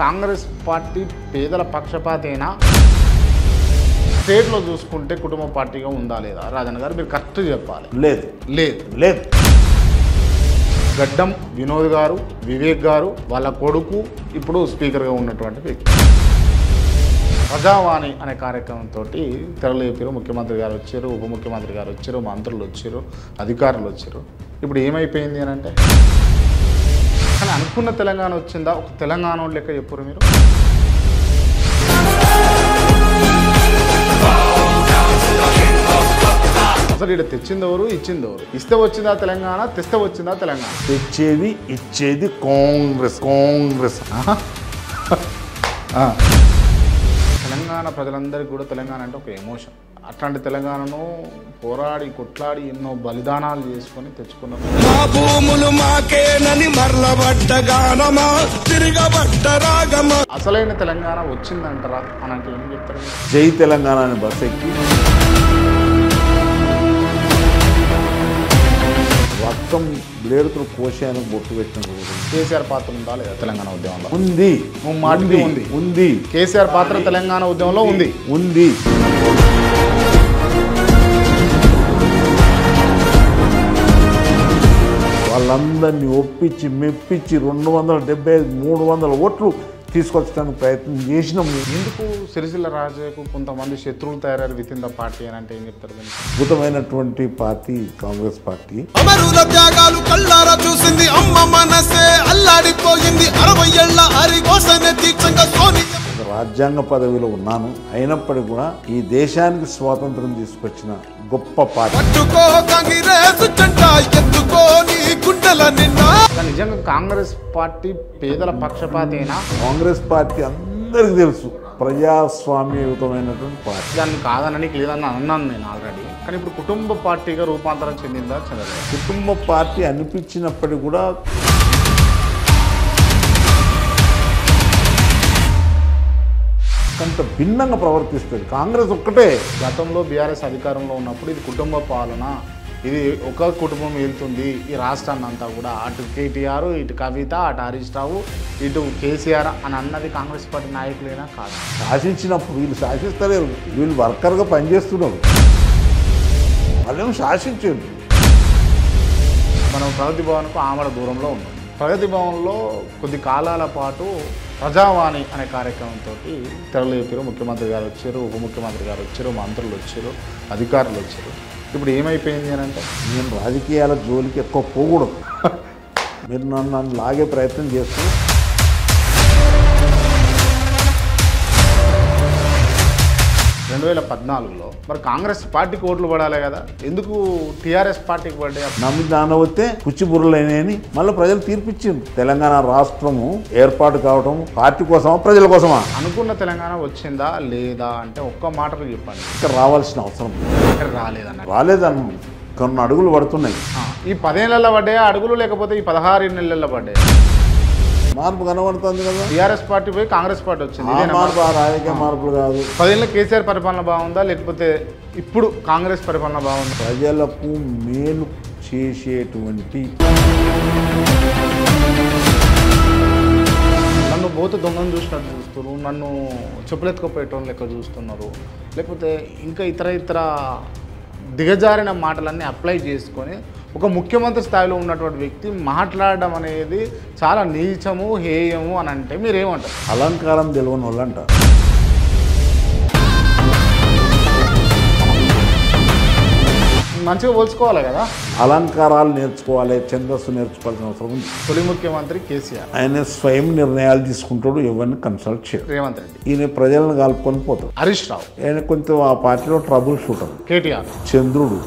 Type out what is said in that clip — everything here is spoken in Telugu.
కాంగ్రెస్ పార్టీ పేదల పక్షపాతేనా స్టేట్లో చూసుకుంటే కుటుంబ పార్టీగా ఉందా లేదా రాజన్న గారు మీరు కరెక్ట్ చెప్పాలి. లేదు లేదు లేదు గడ్డం వినోద్ గారు వివేక్ గారు వాళ్ళ కొడుకు ఇప్పుడు స్పీకర్గా ఉన్నటువంటి వ్యక్తి ప్రజావాణి అనే కార్యక్రమంతో తెరలేపారు. ముఖ్యమంత్రి గారు వచ్చారు, ఉప ముఖ్యమంత్రి గారు వచ్చారు, మంత్రులు వచ్చారు, అధికారులు వచ్చారు. ఇప్పుడు ఏమైపోయింది అని అంటే కానీ అనుకున్న తెలంగాణ వచ్చిందా? ఒక తెలంగాణ లెక్క చెప్పారు మీరు. అసలు ఇక్కడ తెచ్చిందెవరు, ఇచ్చిందెవరు? ఇస్తే వచ్చిందా తెలంగాణ, తెస్తే వచ్చిందా తెలంగాణ? తెచ్చేది ఇచ్చేది కాంగ్రెస్. తెలంగాణ ప్రజలందరికీ కూడా తెలంగాణ అంటే ఒక ఎమోషన్. అట్లాంటి తెలంగాణను పోరాడి కొట్లాడి ఎన్నో బలిదానాలు చేసుకొని తెచ్చుకున్నాం. అసలైన తెలంగాణ వచ్చిందంటారా అని అంటే ఏం చెప్తారు? జై తెలంగాణ అని బస్ ఎక్కి రక్తం బ్లేడుతో కోశానికి బొట్టు పెట్టిన కేసీఆర్ పాత్ర ఉందా లేదా తెలంగాణ ఉద్యమంలో? ఉంది. ఉంది. కేసీఆర్ పాత్ర తెలంగాణ ఉద్యమంలో ఉంది. వాళ్ళందరినీ ఒప్పించి మెప్పించి 275 300 ఓట్లు తీసుకొచ్చడానికి ప్రయత్నం చేసినాము. ఎందుకు సిరిసిల్ల రాజయ్యకు కొంతమంది శత్రువులు తయారయ్యారు విత్ ఇన్ ద పార్టీ అని అంటే ఏం చెప్తారు? అద్భుతమైనటువంటి పార్టీ కాంగ్రెస్ పార్టీ. అమరుల త్యాగాలు కళ్ళారా చూసింది, అమ్మ మనసే అల్లాడిపోయింది, 60 ఏళ్ల హరిగోసనే దీక్షంగా సోనియా. రాజ్యాంగ పదవిలో ఉన్నాను, అయినప్పటికీ కూడా ఈ దేశానికి స్వాతంత్రం తీసుకొచ్చిన గొప్ప పార్టీ. నిజంగా కాంగ్రెస్ పార్టీ పేదల పక్షపాతేనా? కాంగ్రెస్ పార్టీ అందరికీ తెలుసు ప్రజాస్వామ్యయుతమైనటువంటి పార్టీ. దాన్ని కాదనని లేదని అన్నాను నేను ఆల్రెడీ. కానీ ఇప్పుడు కుటుంబ పార్టీగా రూపాంతరం చెందిందా చెందలేదు? కుటుంబ పార్టీ అనిపించినప్పటికీ కూడా కొంత భిన్నంగా ప్రవర్తిస్తుంది. కాంగ్రెస్ ఒక్కటే. గతంలో బీఆర్ఎస్ అధికారంలో ఉన్నప్పుడు ఇది కుటుంబ పాలన, ఇది ఒక కుటుంబం వెళ్తుంది ఈ రాష్ట్రాన్ని అంతా కూడా, అటు కేటీఆర్, ఇటు కవిత, అటు హరీష్ రావు, ఇటు కేసీఆర్ అని అన్నది కాంగ్రెస్ పార్టీ నాయకులైనా కాదు. శాసించినప్పుడు వీళ్ళు శాసిస్తలేరు, వీళ్ళు వర్కర్గా పనిచేస్తున్నారు, వాళ్ళేమో శాసించారు. మనం ప్రగతి భవన్కు ఆమడ దూరంలో ఉన్నాం. ప్రగతి భవన్లో కొద్ది కాలాల పాటు ప్రజావాణి అనే కార్యక్రమంతో తెరలేపారు. ముఖ్యమంత్రి గారు వచ్చారు, ఉప ముఖ్యమంత్రి గారు వచ్చారు, మంత్రులు వచ్చారు, అధికారులు వచ్చారు. ఇప్పుడు ఏమైపోయింది అని అంటే నేను రాజకీయాల జోలికి ఎక్కువ పోకూడదు. మీరు నన్ను లాగే ప్రయత్నం చేస్తూ 2014లో మరి కాంగ్రెస్ పార్టీకి ఓట్లు పడాలి కదా, ఎందుకు టీఆర్ఎస్ పార్టీకి పడ్డాయి? నమ్మి నాన్న వస్తే పుచ్చిబుర్రలైనని మళ్ళీ ప్రజలు తీర్పిచ్చింది. తెలంగాణ రాష్ట్రము ఏర్పాటు కావడం పార్టీ కోసమా ప్రజల కోసమా? అనుకున్న తెలంగాణ వచ్చిందా లేదా అంటే ఒక్క మాటలు చెప్పండి. ఇక్కడ రావాల్సిన అవసరం రాలేదన్న కొన్ని అడుగులు పడుతున్నాయి. ఈ 10 ఏళ్లలో పడ్డాయా అడుగులు, లేకపోతే ఈ 16 నెలల్లో పడ్డాయి? మార్పు కనబడుతుంది కదా. టీఆర్ఎస్ పార్టీ పోయి కాంగ్రెస్ పార్టీ వచ్చింది. మార్పు రాజకీయ మార్పులు కాదు. 10 ఏళ్ళ కేసీఆర్ పరిపాలన బాగుందా, లేకపోతే ఇప్పుడు కాంగ్రెస్ పరిపాలన బాగుందా? ప్రజలకు మేలు చేసేటువంటి నన్ను బోతు దొంగను చూసినట్టు చూస్తున్నారు, నన్ను చెప్పులెత్తుకుపోయేటోళ్ళు లెక్క చూస్తున్నారు, లేకపోతే ఇంకా ఇతర దిగజారిన మాటలన్నీ అప్లై చేసుకొని ఒక ముఖ్యమంత్రి స్థాయిలో ఉన్నటువంటి వ్యక్తి మాట్లాడడం అనేది చాలా నీచము, హేయము అని అంటే మీరేమంటారు? అలంకారం తెలియని వాళ్ళు అంటారు. మంచిగా పోల్చుకోవాలి కదా. అలంకారాలు నేర్చుకోవాలి, ఛందస్సు నేర్చుకోవాల్సిన అవసరం ఉంది. తొలి ముఖ్యమంత్రి కేసీఆర్ ఆయన స్వయం నిర్ణయాలు తీసుకుంటాడు, ఎవరిని కన్సల్ట్ చేయడు. రేవంత్ రెడ్డి ఈయన ప్రజలను కలుపుకొని పోతాడు. హరీష్ రావు ఆయన కొంచెం ఆ పార్టీలో ట్రబుల్ షూటర్. కేటీఆర్ చంద్రుడు